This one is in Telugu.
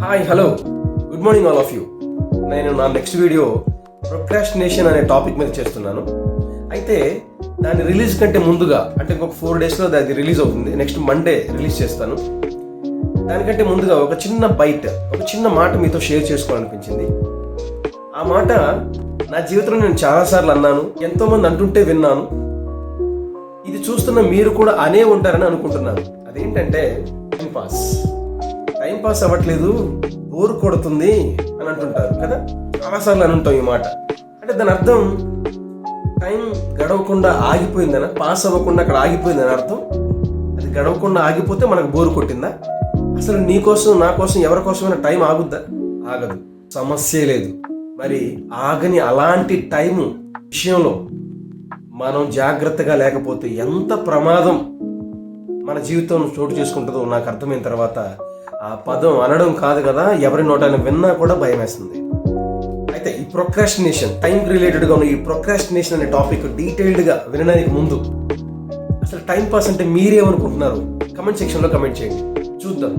Hi hello good morning all of you. నేను నా నెక్స్ట్ వీడియో ప్రొక్రాస్టినేషన్ అనే టాపిక్ మీద చేస్తున్నాను. అయితే దాని రిలీజ్ కంటే ముందుగా, అంటే ఇంకొక 4 డేస్లో అది రిలీజ్ అవుతుంది. నెక్స్ట్ మండే రిలీజ్ చేస్తాను. దానికంటే ముందుగా ఒక చిన్న మాట మీతో షేర్ చేసుకోవాలనిపించింది. ఆ మాట నా జీవితంలో నేను చాలాసార్లు అన్నాను, ఎంతోమంది అంటుంటే విన్నాను. ఇది చూస్తున్న మీరు కూడా అనే ఉంటారని అనుకుంటున్నాను. అదేంటంటే టైం పాస్ అవ్వట్లేదు, బోర్ కొడుతుంది అని అంటుంటారు కదా. చాలాసార్లు అని ఉంటాం ఈ మాట. అంటే దాని అర్థం టైం గడవకుండా ఆగిపోయిందనా, పాస్ అవ్వకుండా అక్కడ ఆగిపోయిందని అర్థం. అది గడవకుండా ఆగిపోతే మనకు బోరు కొట్టిందా? అసలు నీ కోసం నా కోసం ఎవరి కోసమైనా టైం ఆగుద్దా? ఆగదు, సమస్యే లేదు. మరి ఆగని అలాంటి టైము విషయంలో మనం జాగ్రత్తగా లేకపోతే ఎంత ప్రమాదం మన జీవితం చోటు చేసుకుంటుందో నాకు అర్థమైన తర్వాత ఆ పదం అనడం కాదు కదా, ఎవరి నోటాన్ని విన్నా కూడా భయం వేస్తుంది. అయితే ఈ ప్రొక్రాస్టినేషన్, టైంకి రిలేటెడ్గా ఉన్న ఈ ప్రొక్రాస్టినేషన్ అనే టాపిక్ డీటెయిల్డ్గా వినడానికి ముందు అసలు టైం పాస్ అంటే మీరేమనుకుంటున్నారు? కమెంట్ సెక్షన్లో కమెంట్ చేయండి, చూద్దాం.